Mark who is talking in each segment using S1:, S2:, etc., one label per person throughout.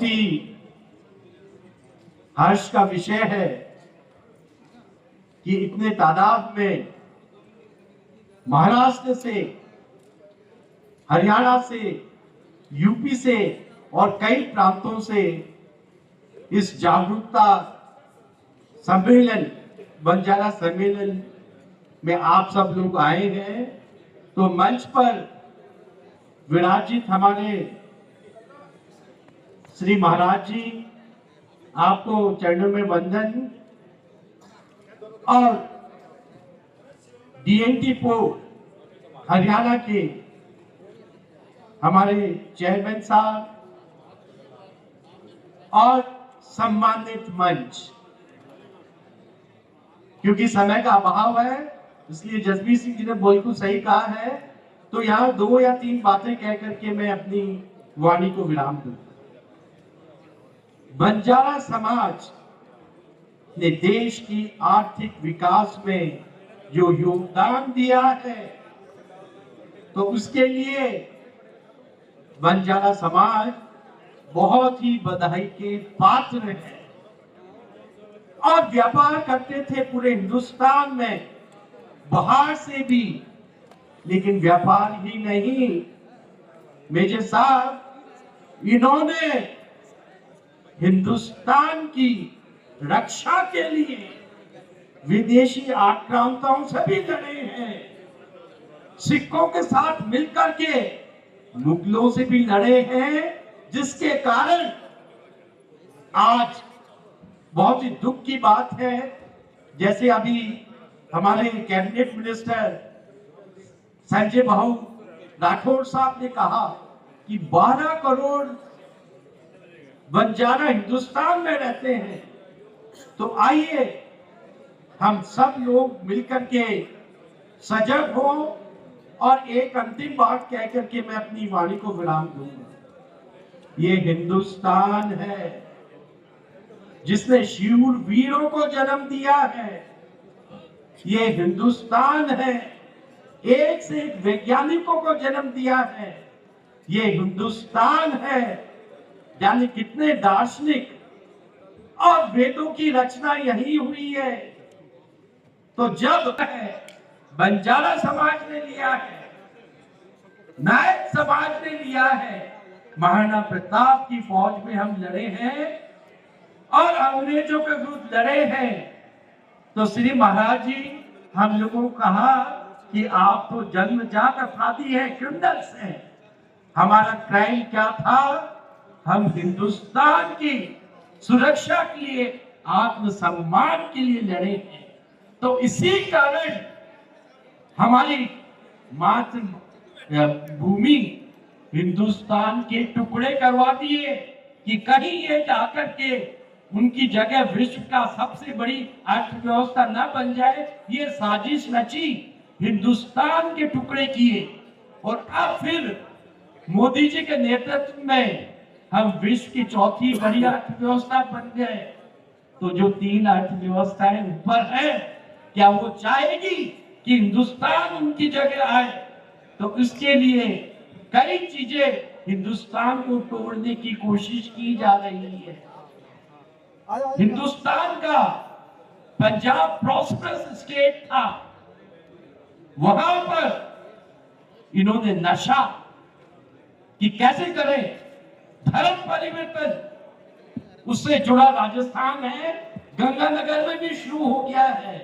S1: बहुत ही हर्ष का विषय है कि इतने तादाद में महाराष्ट्र से, हरियाणा से, यूपी से और कई प्रांतों से इस जागरूकता सम्मेलन, बंजारा सम्मेलन में आप सब लोग आए हैं। तो मंच पर विराजित हमारे श्री महाराज जी, आपको चरणों में वंदन, और डीएनटी पोर्ट हरियाणा के हमारे चेयरमैन साहब और सम्मानित मंच, क्योंकि समय का अभाव है इसलिए जसबीर सिंह जी ने बिल्कुल सही कहा है, तो यहाँ 2 या 3 बातें कह करके मैं अपनी वाणी को विराम दूं। बंजारा समाज ने देश की आर्थिक विकास में जो योगदान दिया है, तो उसके लिए बंजारा समाज बहुत ही बधाई के पात्र है। और व्यापार करते थे पूरे हिंदुस्तान में, बाहर से भी, लेकिन व्यापार ही नहीं, मेजर साहब इन्होंने हिंदुस्तान की रक्षा के लिए विदेशी आक्रांताओं से भी लड़े हैं, सिखों के साथ मिलकर के मुगलों से भी लड़े हैं, जिसके कारण आज बहुत ही दुख की बात है, जैसे अभी हमारे कैबिनेट मिनिस्टर संजय भाऊ राठौड़ साहब ने कहा कि 12 करोड़ बंजारा हिंदुस्तान में रहते हैं। तो आइए हम सब लोग मिलकर के सजग हो, और एक अंतिम बात कह करके मैं अपनी वाणी को विराम दूंगा। ये हिंदुस्तान है जिसने शूर वीरों को जन्म दिया है, ये हिंदुस्तान है एक से एक वैज्ञानिकों को जन्म दिया है, ये हिंदुस्तान है यानी कितने दार्शनिक और वेदों की रचना यही हुई है। तो जब बंजारा समाज ने लिया है, नायक समाज ने लिया है, महाराणा प्रताप की फौज में हम लड़े हैं और अंग्रेजों के विरुद्ध लड़े हैं, तो श्री महाराज जी हम लोगों को कहा कि आप तो जन्मजात अपराधी हैं, क्रिमिनल्स हैं। हमारा क्राइम क्या था? हम हिंदुस्तान की सुरक्षा के लिए, आत्मसम्मान के लिए लड़े हैं। तो इसी कारण हमारी मातृभूमि हिंदुस्तान के टुकड़े करवा दिए कि कहीं ये जाकर के उनकी जगह विश्व का सबसे बड़ी अर्थव्यवस्था न बन जाए। ये साजिश रची, हिंदुस्तान के टुकड़े किए, और अब फिर मोदी जी के नेतृत्व में हम विश्व की 4थी बड़ी अर्थव्यवस्था बन गए। तो जो 3 अर्थव्यवस्थाएं ऊपर है, क्या वो चाहेगी कि हिंदुस्तान उनकी जगह आए? तो इसके लिए कई चीजें हिंदुस्तान को तोड़ने की कोशिश की जा रही है। हिंदुस्तान का पंजाब प्रॉस्परस स्टेट था, वहां पर इन्होंने नशा कि कैसे करें, धर्म परिवर्तन, उससे जुड़ा राजस्थान है, गंगानगर में भी शुरू हो गया है।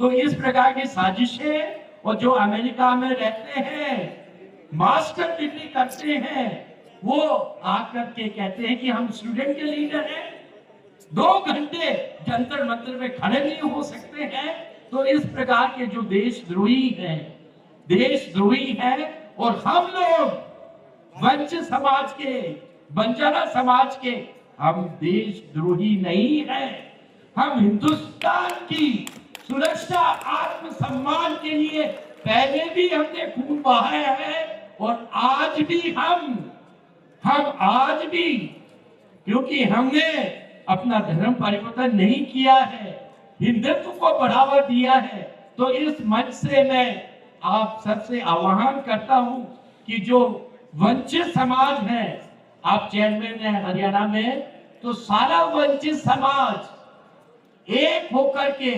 S1: तो इस प्रकार की साजिशें, और जो अमेरिका में रहते हैं, मास्टर डिग्री करते हैं, वो आकर के कहते हैं कि हम स्टूडेंट के लीडर हैं, 2 घंटे जंतर मंतर में खड़े नहीं हो सकते हैं। तो इस प्रकार के जो देशद्रोही हैं, और हम लोग वंचित समाज के, बंजारा समाज के, हम देशद्रोही नहीं हैं। हम हिंदुस्तान की सुरक्षा, आत्मसम्मान के लिए पहले भी हमने खून बहाया है, और आज भी हम आज भी, क्योंकि हमने अपना धर्म परिवर्तन नहीं किया है, हिंदुत्व को बढ़ावा दिया है। तो इस मंच से मैं आप सबसे आह्वान करता हूं कि जो वंचित समाज है, आप चेयरमैन हैं हरियाणा में, तो सारा वंचित समाज एक होकर के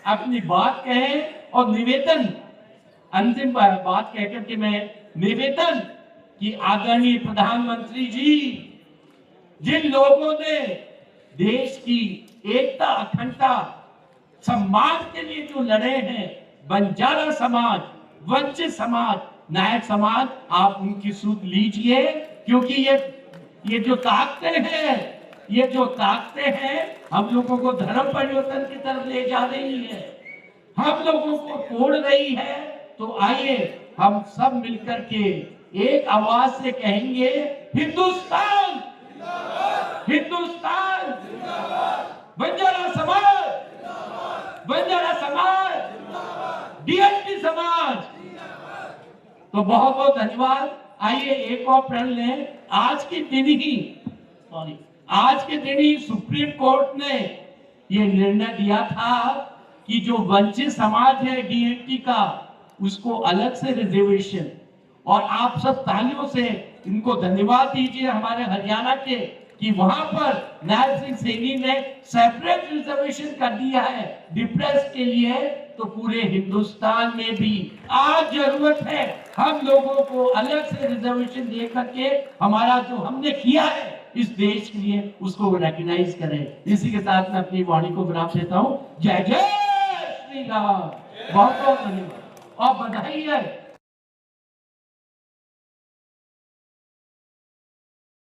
S1: अपनी बात कहे और निवेदन, अंतिम बात कहकर के मैं निवेदन कि आदरणीय प्रधानमंत्री जी, जिन लोगों ने देश की एकता अखंडता सम्मान के लिए जो लड़े हैं, बंजारा समाज, वंचित समाज, नायक समाज, आप उनकी सूद लीजिए, क्योंकि ये जो ताकतें हैं, ये जो ताकतें हैं हम लोगों को धर्म परिवर्तन की तरफ ले जा रही है, हम लोगों को तोड़ रही है। तो आइए हम सब मिलकर के एक आवाज से कहेंगे, हिंदुस्तान, हिंदुस्तान, बंजारा समाज, बंजारा समाज, डीएनटी समाज। तो बहुत बहुत धन्यवाद। आइए एक और प्रण लें। आज के दिन ही सुप्रीम कोर्ट ने ये निर्णय दिया था कि जो वंचित समाज है डीएनटी का, उसको अलग से रिजर्वेशन, और आप सब तालियों से इनको धन्यवाद दीजिए हमारे हरियाणा के, कि वहां पर नायब सिंह सैनी ने सेपरेट रिजर्वेशन कर दिया है डिप्रेस के लिए। तो पूरे हिंदुस्तान में भी आज जरूरत है हम लोगों को अलग से रिजर्वेशन दे करके हमारा जो हमने किया है इस देश के लिए उसको रिकॉग्नाइज करें। इसी के साथ मैं अपनी वाणी को विराम देता हूं। जय जय श्री राम। बहुत बहुत धन्यवाद और बधाई है